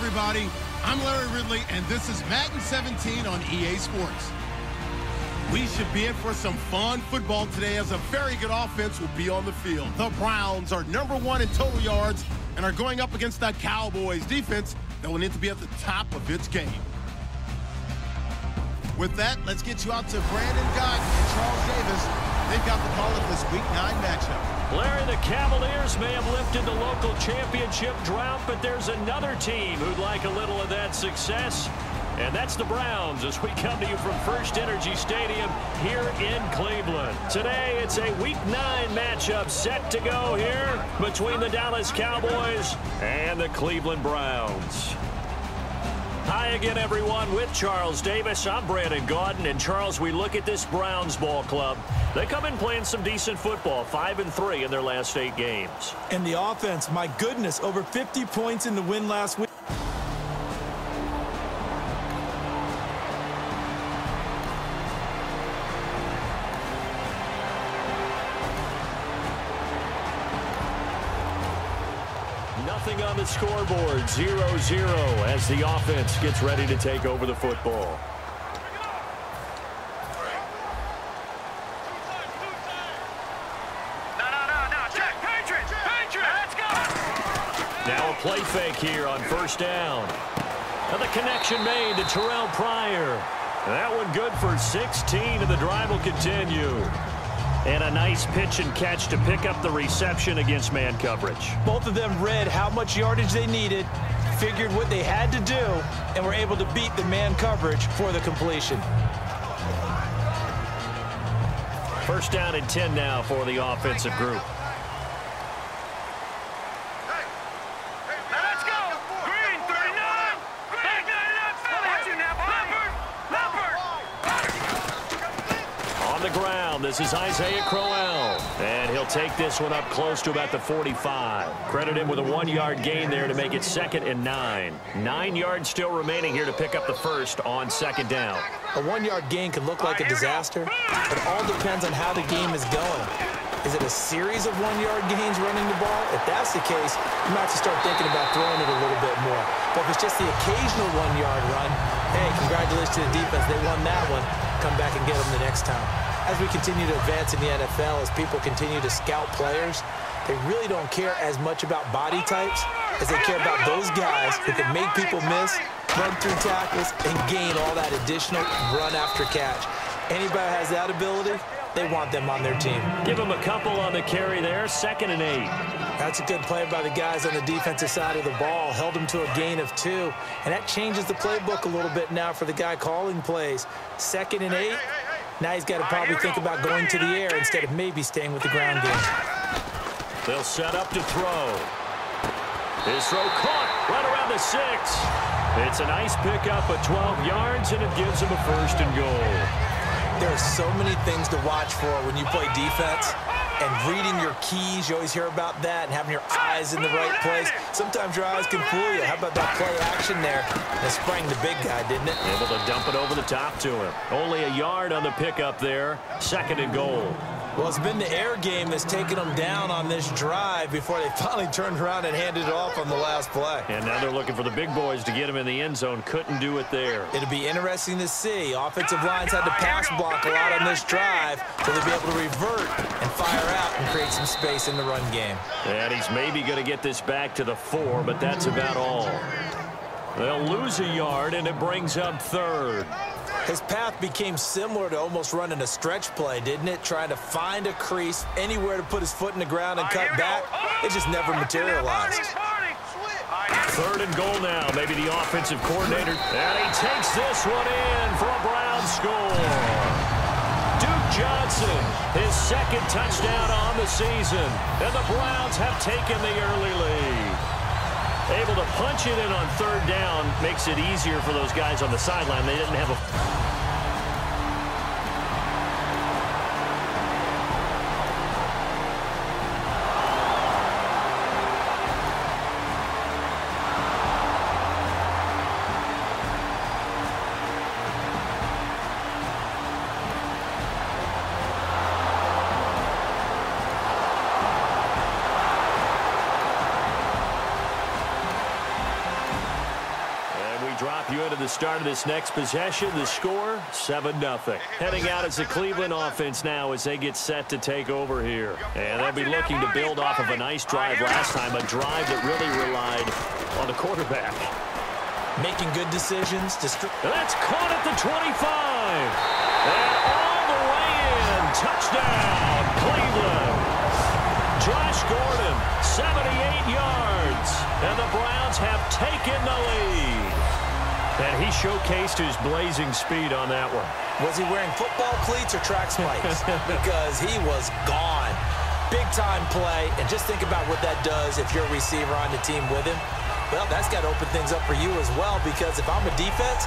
everybody. I'm Larry Ridley, and this is Madden 17 on EA Sports. We should be in for some fun football today as a very good offense will be on the field. The Browns are #1 in total yards and are going up against the Cowboys defense that will need to be at the top of its game. With that, let's get you out to Brandon Guyton and Charles Davis. They've got the call of this Week 9 matchup. Larry, the Cavaliers may have lifted the local championship drought, but there's another team who'd like a little of that success, and that's the Browns as we come to you from First Energy Stadium here in Cleveland. Today, it's a Week 9 matchup set to go here between the Dallas Cowboys and the Cleveland Browns. Hi again, everyone. With Charles Davis, I'm Brandon Guyton. And Charles, we look at this Browns ball club. They come in playing some decent football, 5-3 in their last 8 games. And the offense, my goodness, over 50 points in the win last week. Nothing on the scoreboard, 0-0 as the offense gets ready to take over the football. Now a play fake here on first down. And the connection made to Terrell Pryor. That one good for 16, and the drive will continue. And a nice pitch and catch to pick up the reception against man coverage. Both of them read how much yardage they needed, figured what they had to do, and were able to beat the man coverage for the completion. First down and 10 now for the offensive group. This is Isaiah Crowell, and he'll take this one up close to about the 45. Credit him with a 1-yard gain there to make it 2nd and 9. 9 yards still remaining here to pick up the first on 2nd down. A 1-yard gain can look like a disaster, but it all depends on how the game is going. Is it a series of 1-yard gains running the ball? If that's the case, you might have to start thinking about throwing it a little bit more. But if it's just the occasional 1-yard run, hey, congratulations to the defense. They won that one. Come back and get them the next time. As we continue to advance in the NFL, as people continue to scout players, they really don't care as much about body types as they care about those guys who can make people miss, run through tackles, and gain all that additional run after catch. Anybody who has that ability, they want them on their team. Give them a couple on the carry there, 2nd and 8. That's a good play by the guys on the defensive side of the ball. Held them to a gain of 2, and that changes the playbook a little bit now for the guy calling plays. 2nd and 8. Now he's got to probably think about going to the air instead of maybe staying with the ground game. They'll set up to throw. His throw caught right around the 6. It's a nice pickup of 12 yards, and it gives him a 1st and goal. There are so many things to watch for when you play defense. And reading your keys, you always hear about that, and having your eyes in the right place. Sometimes your eyes can fool you. How about that play action there? That sprang the big guy, didn't it? Able to dump it over the top to him. Only a yard on the pickup there. 2nd and goal. Well, it's been the air game that's taken them down on this drive before they finally turned around and handed it off on the last play. And now they're looking for the big boys to get him in the end zone. Couldn't do it there. It'll be interesting to see. Offensive lines had to pass block a lot on this drive, so they'll be able to revert and fire out and create some space in the run game. And he's maybe going to get this back to the 4, but that's about all. They'll lose a yard, and it brings up 3rd. His path became similar to almost running a stretch play, didn't it? Trying to find a crease, anywhere to put his foot in the ground and cut back. It just never materialized. 3rd and goal now. Maybe the offensive coordinator. And he takes this one in for a Browns score. Duke Johnson, his 2nd touchdown on the season. And the Browns have taken the early lead. Able to punch it in on 3rd down makes it easier for those guys on the sideline. They didn't have a... drop you into the start of this next possession. The score, 7-0. Heading out as the Cleveland offense now as they get set to take over here. And they'll be looking to build off of a nice drive last time, a drive that really relied on the quarterback. Making good decisions. That's caught at the 25. And all the way in. Touchdown, Cleveland. Josh Gordon, 78 yards. And the Browns have taken the lead. And he showcased his blazing speed on that one. Was he wearing football cleats or track spikes? Because he was gone. Big-time play. And just think about what that does if you're a receiver on the team with him. Well, that's got to open things up for you as well, because if I'm a defense...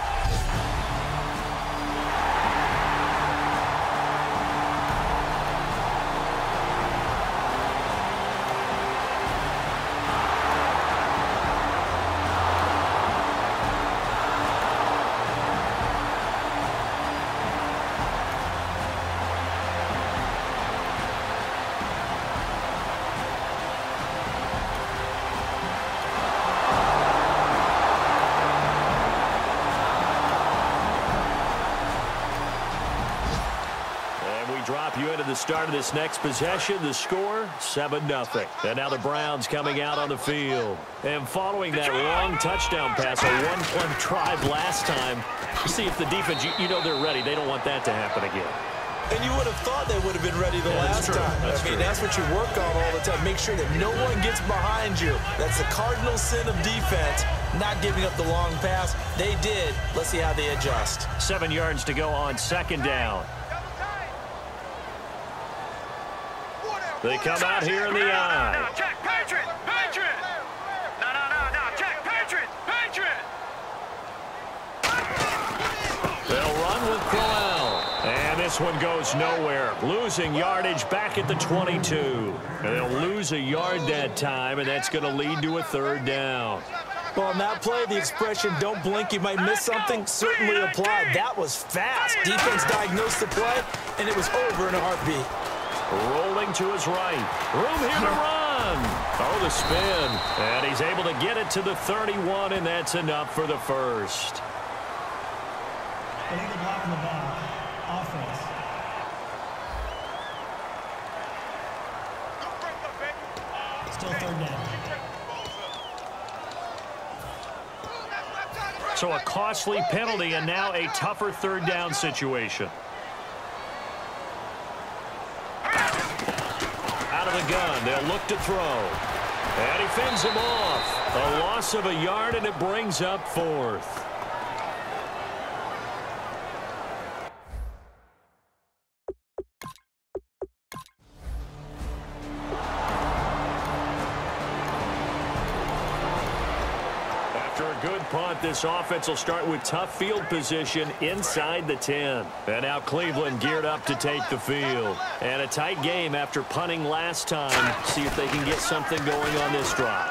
Drop you into the start of this next possession. The score, 7-0. And now the Browns coming out on the field. And following that long touchdown pass, a one-play drive last time, see if the defense, you know they're ready. They don't want that to happen again. And you would have thought they would have been ready the last time. That's what you work on all the time. Make sure that no one gets behind you. That's the cardinal sin of defense, not giving up the long pass. They did. Let's see how they adjust. 7 yards to go on second down. They come out here in the eye. Check, Patriot! Patriot! No, check, Patriot! Patriot! They'll run with Crowell. And this one goes nowhere. Losing yardage back at the 22. And they'll lose a yard that time, and that's going to lead to a third down. Well, on that play, the expression, don't blink, you might miss something, certainly applied. That was fast. Defense diagnosed the play, and it was over in a heartbeat. Rolling to his right. Room here to run. Oh, the spin. And he's able to get it to the 31, and that's enough for the first. Illegal block on the ball. Offense. Still third down. So a costly penalty and now a tougher third down situation. Out of the gun, they'll look to throw. And he fends him off. A loss of a yard, and it brings up fourth. Good punt. This offense will start with tough field position inside the 10. And now Cleveland geared up to take the field. And a tight game after punting last time. See if they can get something going on this drive.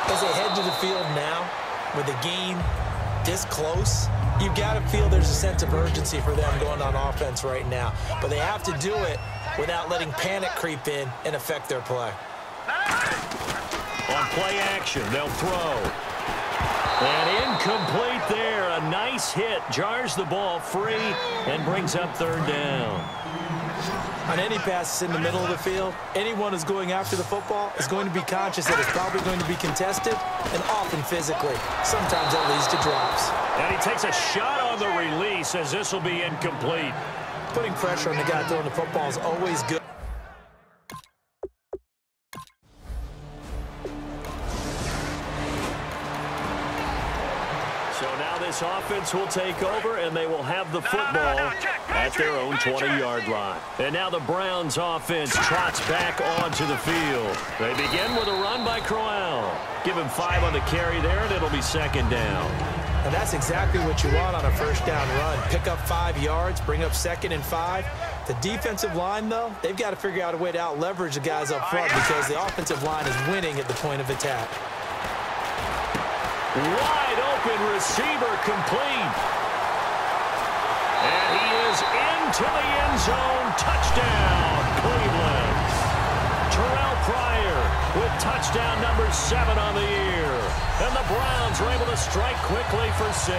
As they head to the field now, with the game this close, you've got to feel there's a sense of urgency for them going on offense right now. But they have to do it without letting panic creep in and affect their play. On play action, they'll throw. And incomplete there. A nice hit. Jars the ball free and brings up third down. On any passes in the middle of the field, anyone who's going after the football is going to be conscious that it's probably going to be contested and often physically. Sometimes that leads to drops. And he takes a shot on the release as this will be incomplete. Putting pressure on the guy throwing the football is always good. This offense will take over, and they will have the football at their own 20-yard line. And now the Browns offense trots back onto the field. They begin with a run by Crowell. Give him 5 on the carry there, and it'll be second down. And that's exactly what you want on a first down run. Pick up 5 yards, bring up 2nd and 5. The defensive line, though, they've got to figure out a way to out-leverage the guys up front because the offensive line is winning at the point of attack. Wide open receiver complete. And he is into the end zone. Touchdown, Cleveland. Terrell Pryor with touchdown number 7 on the year. And the Browns Browns are able to strike quickly for 6.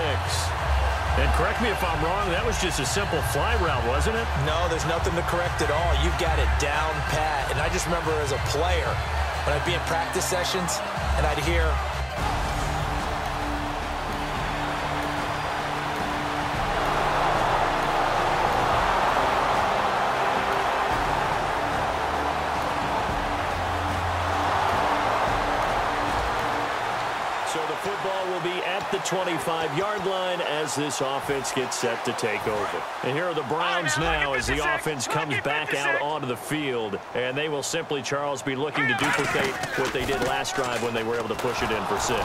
And correct me if I'm wrong, that was just a simple fly route, wasn't it? No, there's nothing to correct at all. You've got it down pat. And I just remember as a player, when I'd be in practice sessions, and I'd hear, so the football will be at the 25-yard line as this offense gets set to take over. And here are the Browns now as the offense comes back out onto the field. And they will simply, Charles, be looking to duplicate what they did last drive when they were able to push it in for 6.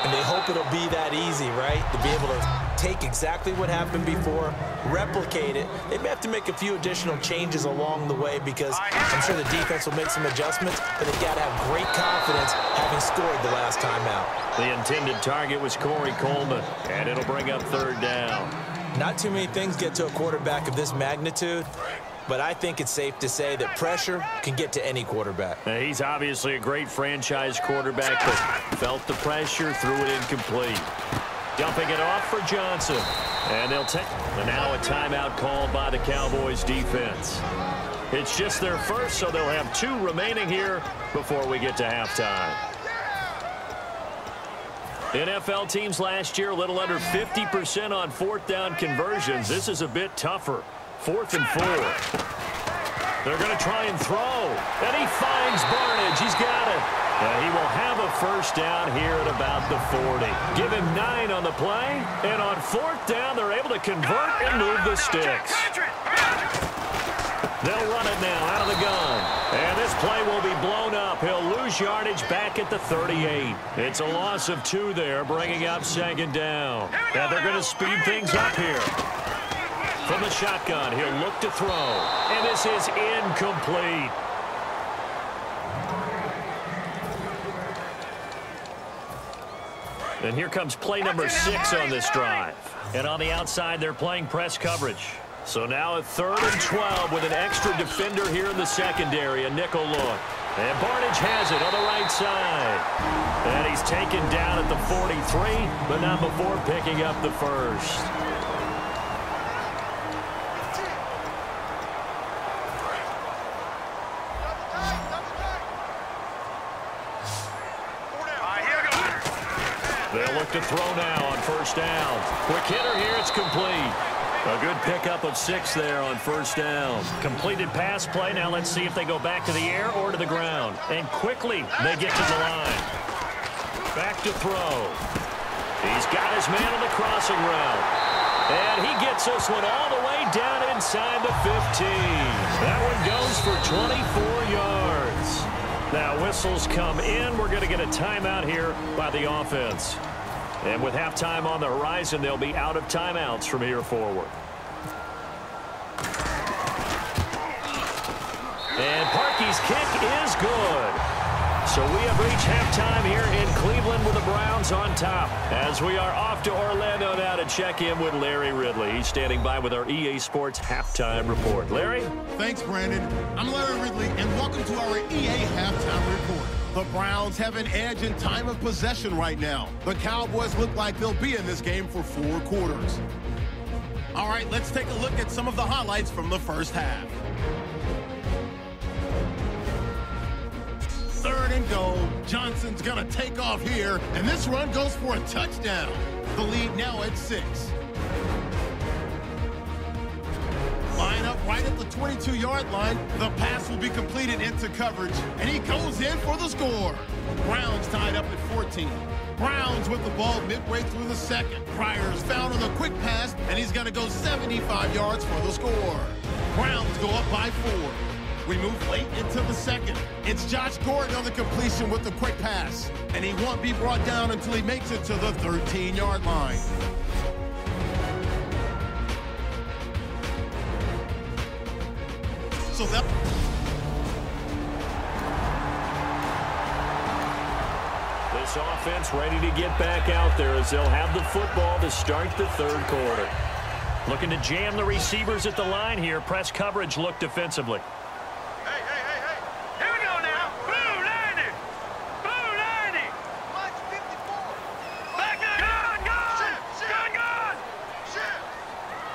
and they hope it'll be that easy, right? To be able to take exactly what happened before, replicate it. They may have to make a few additional changes along the way because I'm sure the defense will make some adjustments, but they've got to have great confidence having scored the last time out. The intended target was Corey Coleman, and it'll bring up 3rd down. Not too many things get to a quarterback of this magnitude, but I think it's safe to say that pressure can get to any quarterback. He's obviously a great franchise quarterback, but felt the pressure, threw it incomplete. Dumping it off for Johnson. And they'll take. And now a timeout called by the Cowboys defense. It's just their first, so they'll have 2 remaining here before we get to halftime. NFL teams last year a little under 50% on 4th down conversions. This is a bit tougher. 4th and 4. They're going to try and throw. And he finds Barnage. He's got it. And he will have a 1st down here at about the 40. Give him 9 on the play. And on 4th down, they're able to convert and move the sticks. They'll run it now out of the gun. And this play will be blown up. He'll lose yardage back at the 38. It's a loss of 2 there, bringing up 2nd down. And they're going to speed things up here. From the shotgun, he'll look to throw. And this is incomplete. And here comes play number 6 on this drive. And on the outside, they're playing press coverage. So now a 3rd and 12 with an extra defender here in the secondary, a nickel look. And Barnage has it on the right side. And he's taken down at the 43, but not before picking up the 1st. They'll look to throw now on 1st down. Quick hitter here, it's complete. A good pickup of 6 there on 1st down. Completed pass play. Now let's see if they go back to the air or to the ground. And quickly they get to the line. Back to throw. He's got his man on the crossing route. And he gets this one all the way down inside the 15. That one goes for 24 yards. Now whistles come in. We're going to get a timeout here by the offense. And with halftime on the horizon, they'll be out of timeouts from here forward. And Parkey's kick is good. So we have reached halftime here in Cleveland with the Browns on top. As we are off to Orlando now to check in with Larry Ridley. He's standing by with our EA Sports halftime report. Larry? Thanks, Brandon. I'm Larry Ridley, and welcome to our EA halftime report. The Browns have an edge in time of possession right now. The Cowboys look like they'll be in this game for 4 quarters. All right, let's take a look at some of the highlights from the first half. 3rd and goal. Johnson's going to take off here, and this run goes for a touchdown. The lead now at 6. Line up right at the 22-yard line. The pass will be completed into coverage, and he goes in for the score. Browns tied up at 14. Browns with the ball midway through the 2nd. Pryor's found on the quick pass, and he's going to go 75 yards for the score. Browns go up by 4. We move late into the 2nd. It's Josh Gordon on the completion with the quick pass, and he won't be brought down until he makes it to the 13-yard line. So that this offense ready to get back out there as they'll have the football to start the 3rd quarter. Looking to jam the receivers at the line here. Press coverage look defensively. Here we go now. Blue 90. Blue 90. Back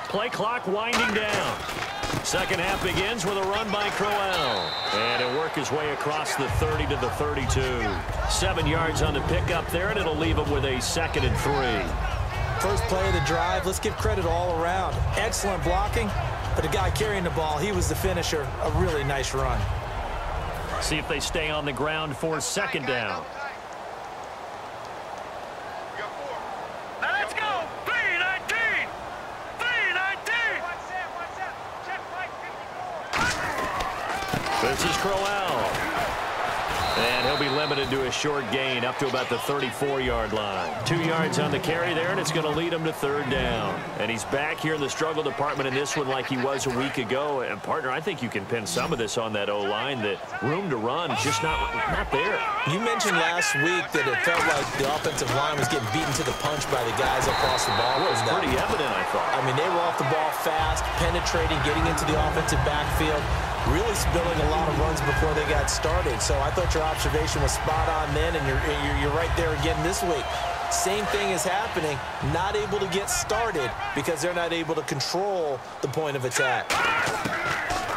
Play clock winding down. Second half begins with a run by Crowell. And he'll work his way across the 30 to the 32. 7 yards on the pickup there, and it'll leave him with a 2nd and 3. First play of the drive, let's give credit all around. Excellent blocking, but the guy carrying the ball, he was the finisher. A really nice run. See if they stay on the ground for 2nd down. Now let's go. 3-19. 3-19. This is Crowell. And he'll be limited to a short gain up to about the 34-yard line. 2 yards on the carry there, and it's going to lead him to 3rd down. And he's back here in the struggle department in this one like he was a week ago. And, partner, I think you can pin some of this on that O-line, that room to run just not there. You mentioned last week that it felt like the offensive line was getting beaten to the punch by the guys across the ball. Well, it was pretty evident, I thought. I mean, they were off the ball fast, penetrating, getting into the offensive backfield, really spilling a lot of runs before they got started. So I thought your observation was spot on then, and you're right there again this week. Same thing is happening, not able to get started because they're not able to control the point of attack.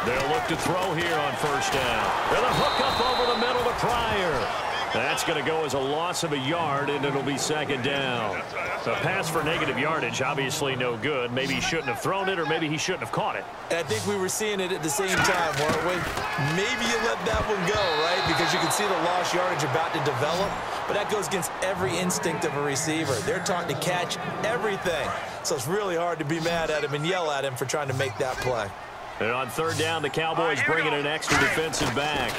They'll look to throw here on 1st down. And a hook up over the middle to Pryor. That's going to go as a loss of a yard, and it'll be 2nd down. The pass for negative yardage, obviously no good. Maybe he shouldn't have thrown it, or maybe he shouldn't have caught it. And I think we were seeing it at the same time, weren't we? Maybe you let that one go, right? Because you can see the lost yardage about to develop. But that goes against every instinct of a receiver. They're taught to catch everything. So it's really hard to be mad at him and yell at him for trying to make that play. And on 3rd down, the Cowboys bring in an extra defensive back.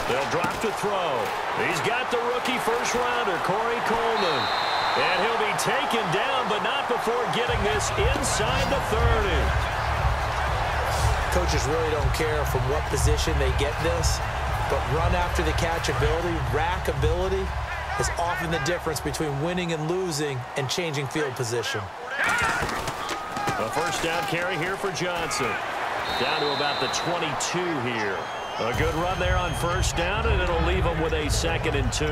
They'll drop to throw. He's got the rookie first-rounder, Corey Coleman. And he'll be taken down, but not before getting this inside the 30. Coaches really don't care from what position they get this, but run after the catch ability, rack ability, is often the difference between winning and losing and changing field position. A 1st down carry here for Johnson. Down to about the 22 here. A good run there on 1st down, and it'll leave him with a 2nd and 2.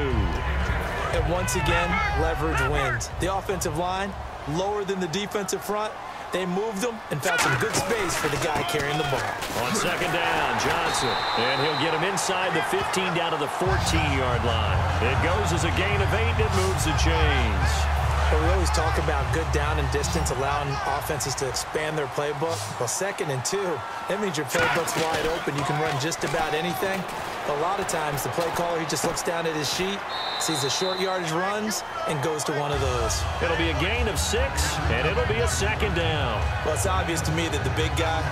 And once again, leverage wins. The offensive line, lower than the defensive front. They moved them and found some good space for the guy carrying the ball. On 2nd down, Johnson. And he'll get him inside the 15 down to the 14-yard line. It goes as a gain of 8, and it moves the chains. But we always talk about good down and distance, allowing offenses to expand their playbook. Well, 2nd and 2, that means your playbook's wide open. You can run just about anything. But a lot of times, the play caller, he just looks down at his sheet, sees the short yardage runs, and goes to one of those. It'll be a gain of 6, and it'll be a 2nd down. Well, it's obvious to me that the big guy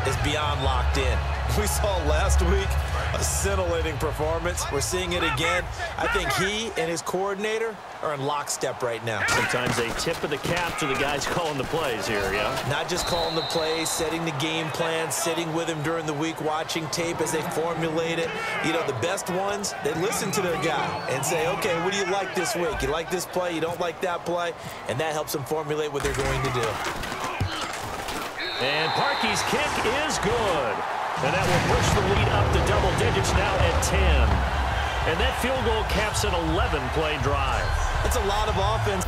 is beyond locked in. We saw last week a scintillating performance. We're seeing it again. I think he and his coordinator are in lockstep right now. Sometimes a tip of the cap to the guys calling the plays here, yeah? Not just calling the plays, setting the game plan, sitting with him during the week, watching tape as they formulate it. You know, the best ones, they listen to their guy and say, okay, what do you like this week? You like this play? You don't like that play? And that helps them formulate what they're going to do. And Parkey's kick is good. And that will push the lead up to double digits now at 10. And that field goal caps an 11-play drive. That's a lot of offense.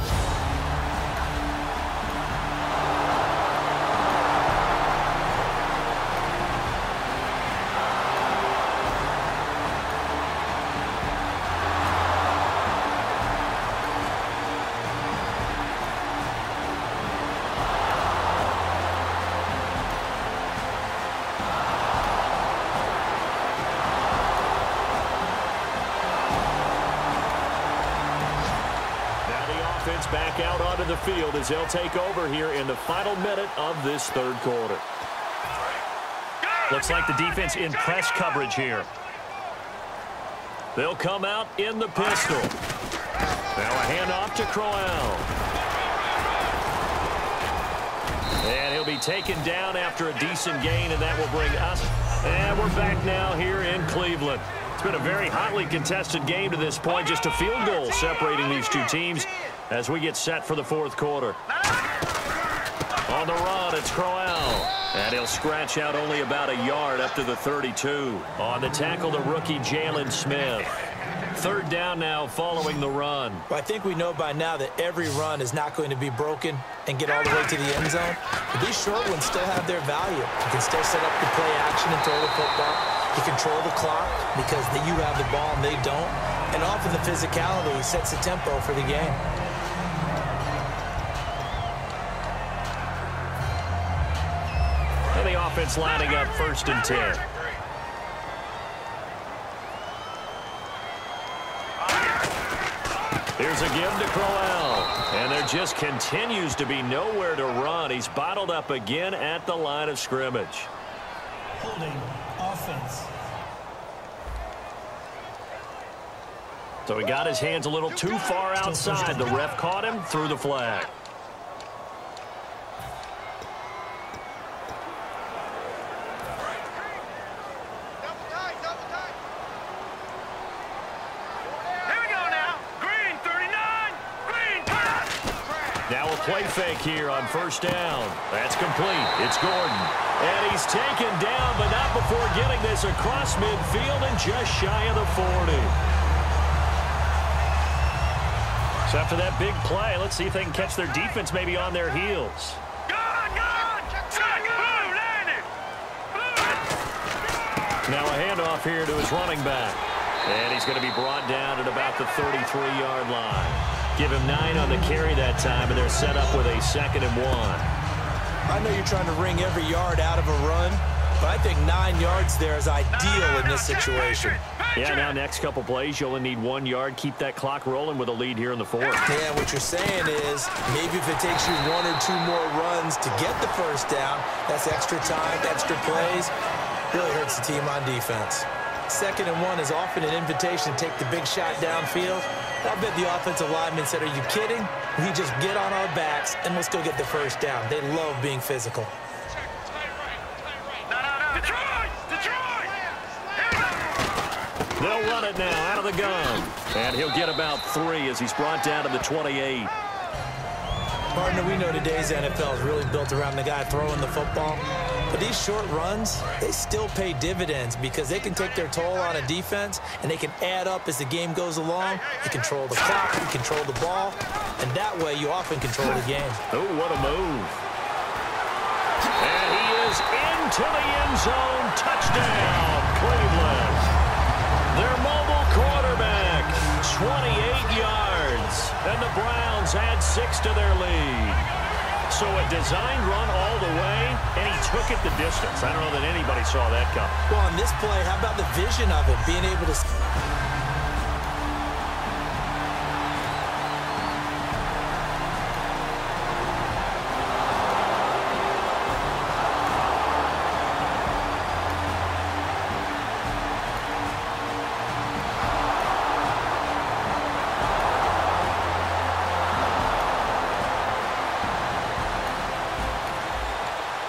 Back out onto the field as they'll take over here in the final minute of this 3rd quarter. Looks like the defense in press coverage here. They'll come out in the pistol. Now a handoff to Crowell. And he'll be taken down after a decent gain, and that will bring us. And we're back now here in Cleveland. It's been a very hotly contested game to this point. Just a field goal separating these two teams as we get set for the 4th quarter. On the run, it's Crowell. And he'll scratch out only about a yard up to the 32. On the tackle, the rookie Jalen Smith. third down now following the run. Well, I think we know by now that every run is not going to be broken and get all the way to the end zone. But these short ones still have their value. You can still set up the play action and throw the football. You control the clock because you have the ball and they don't. And often the physicality sets the tempo for the game. And the offense lining up 1st and 10. Here's a give to Crowell. And there just continues to be nowhere to run. He's bottled up again at the line of scrimmage. Holding offense. So he got his hands a little too far outside. The ref caught him, threw the flag. Play fake here on 1st down. That's complete. It's Gordon. And he's taken down, but not before getting this across midfield and just shy of the 40. So after that big play, let's see if they can catch their defense maybe on their heels. Now a handoff here to his running back. And he's going to be brought down at about the 33-yard line. Give him 9 on the carry that time, and they're set up with a 2nd and 1. I know you're trying to wring every yard out of a run, but I think 9 yards there is ideal in this situation. Yeah, now next couple plays, you only need 1 yard. Keep that clock rolling with a lead here in the 4th. Yeah, what you're saying is maybe if it takes you 1 or 2 more runs to get the 1st down, that's extra time, extra plays. Really hurts the team on defense. 2nd and 1 is often an invitation to take the big shot downfield. I bet the offensive lineman said, are you kidding? We just get on our backs and we'll still get the 1st down. They love being physical. They'll run it now out of the gun. And he'll get about 3 as he's brought down to the 28. Partner, we know today's NFL is really built around the guy throwing the football. But these short runs, they still pay dividends because they can take their toll on a defense and they can add up as the game goes along. You control the clock, you control the ball, and that way you often control the game. Oh, what a move. And he is into the end zone. Touchdown, Cleveland. Their mobile quarterback, 28 yards. And the Browns add 6 to their lead. So a designed run all the way, and he took it the distance. I don't know that anybody saw that coming. Well, on this play, how about the vision of it, being able to...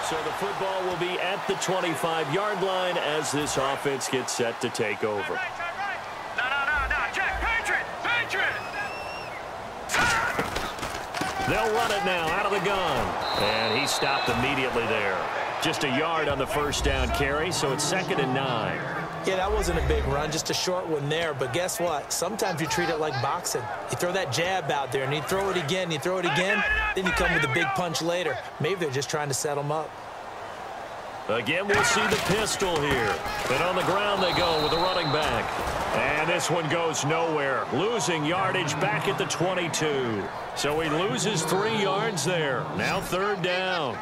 So the football will be at the 25-yard line as this offense gets set to take over. No, Jack, Patriot! They'll run it now out of the gun. And he stopped immediately there. Just a yard on the 1st down carry, so it's 2nd and 9. Yeah, that wasn't a big run, just a short one there. But guess what? Sometimes you treat it like boxing. You throw that jab out there, and you throw it again, then you come with a big punch later. Maybe they're just trying to set them up. Again, we'll see the pistol here. And on the ground they go with the running back. And this one goes nowhere. Losing yardage back at the 22. So he loses 3 yards there. Now 3rd down.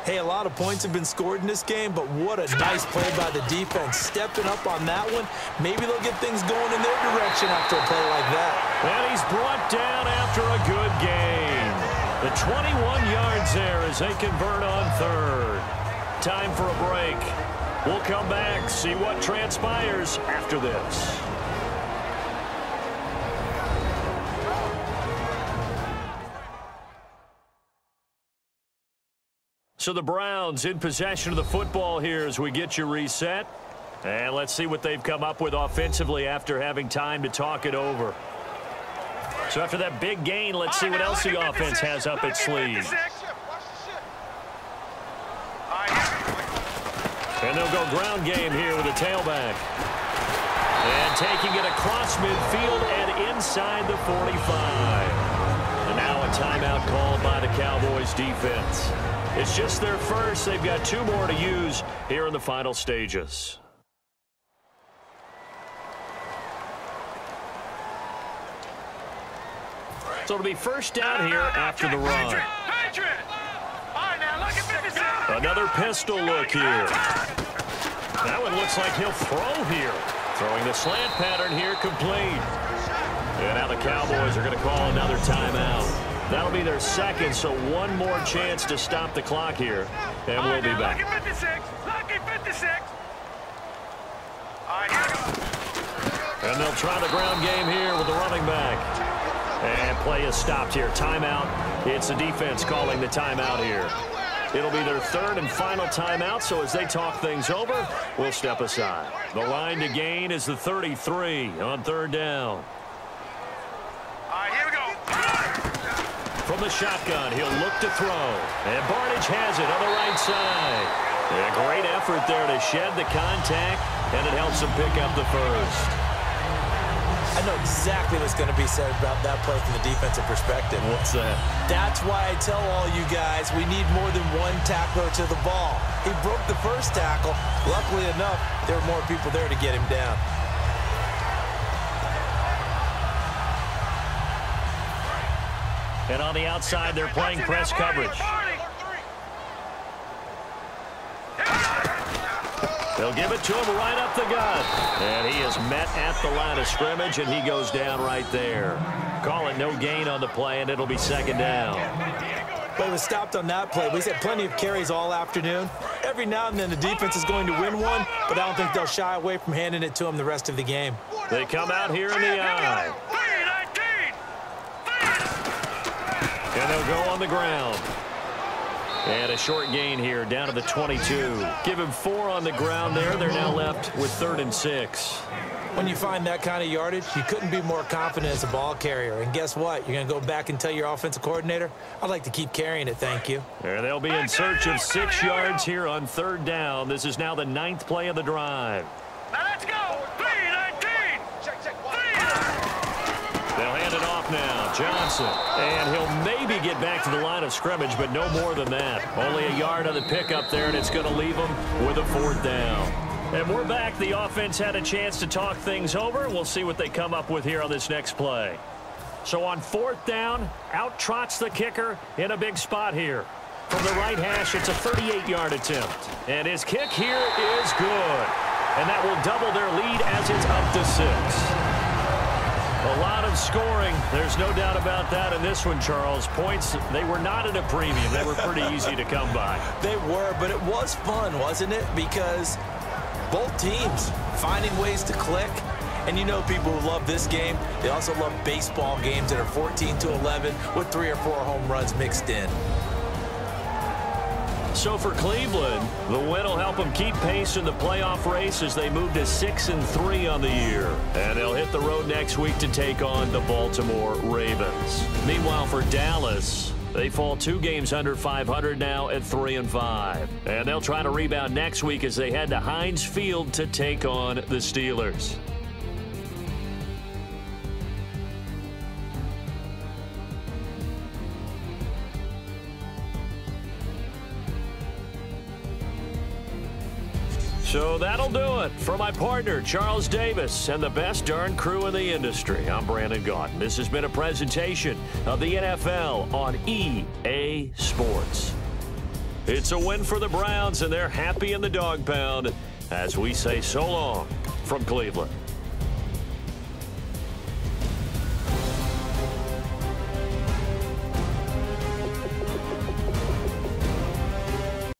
Hey, a lot of points have been scored in this game, but what a nice play by the defense. Stepping up on that one. Maybe they'll get things going in their direction after a play like that. And he's brought down after a good gain. The 21 yards there as they convert on 3rd. Time for a break. We'll come back, see what transpires after this. So the Browns in possession of the football here as we get you reset. And let's see what they've come up with offensively after having time to talk it over. So after that big gain, let's see what else the offense has up its sleeve. And they'll go ground game here with a tailback. And taking it across midfield and inside the 45. And now a timeout called by the Cowboys defense. It's just their first. They've got 2 more to use here in the final stages. So it'll be first down here after the run. Another pistol look here. That one looks like he'll throw here. Throwing the slant pattern here complete. And now the Cowboys are going to call another timeout. That'll be their second, so one more chance to stop the clock here. And we'll be back. Lucky 56. Lucky 56. All right, here we go. And they'll try the ground game here with the running back. And play is stopped here. Timeout. It's the defense calling the timeout here. It'll be their third and final timeout, so as they talk things over, we'll step aside. The line to gain is the 33 on third down. All right, here we go. From the shotgun, he'll look to throw. And Barnage has it on the right side. A great effort there to shed the contact, and it helps him pick up the first. I know exactly what's going to be said about that play from the defensive perspective. What's that? That's why I tell all you guys we need more than one tackler to the ball. He broke the first tackle. Luckily enough, there were more people there to get him down. And on the outside, they're playing press coverage. They'll give it to him right up the gut. And he is met at the line of scrimmage, and he goes down right there. Call it no gain on the play, and it'll be second down. But it was stopped on that play. We've had plenty of carries all afternoon. Every now and then the defense is going to win one, but I don't think they'll shy away from handing it to him the rest of the game. They come out here in the eye. And they'll go on the ground. And a short gain here down to the 22. Give him 4 on the ground there. They're now left with 3rd and 6. When you find that kind of yardage, you couldn't be more confident as a ball carrier. And guess what? You're going to go back and tell your offensive coordinator, I'd like to keep carrying it, thank you. There they'll be in search of 6 yards here on third down. This is now the 9th play of the drive. Now let's go. 3-19. They'll hand it off now. Johnson. And he'll maybe get back to the line of scrimmage, but no more than that. Only a yard on the pickup there, and it's going to leave him with a 4th down. And we're back. The offense had a chance to talk things over. We'll see what they come up with here on this next play. So on 4th down, out trots the kicker in a big spot here. From the right hash, it's a 38-yard attempt. And his kick here is good. And that will double their lead as it's up to 6. A lot of scoring. There's no doubt about that in this one, Charles. Points, they were not at a premium. They were pretty easy to come by. They were, but it was fun, wasn't it? Because both teams finding ways to click. And you know people who love this game, they also love baseball games that are 14-11 with 3 or 4 home runs mixed in. So for Cleveland, the win will help them keep pace in the playoff race as they move to 6-3 on the year. And they'll hit the road next week to take on the Baltimore Ravens. Meanwhile, for Dallas, they fall 2 games under 500 now at 3-5. And they'll try to rebound next week as they head to Heinz Field to take on the Steelers. So that'll do it. For my partner, Charles Davis, and the best darn crew in the industry, I'm Brandon Gaudin. This has been a presentation of the NFL on EA Sports. It's a win for the Browns, and they're happy in the dog pound as we say so long from Cleveland.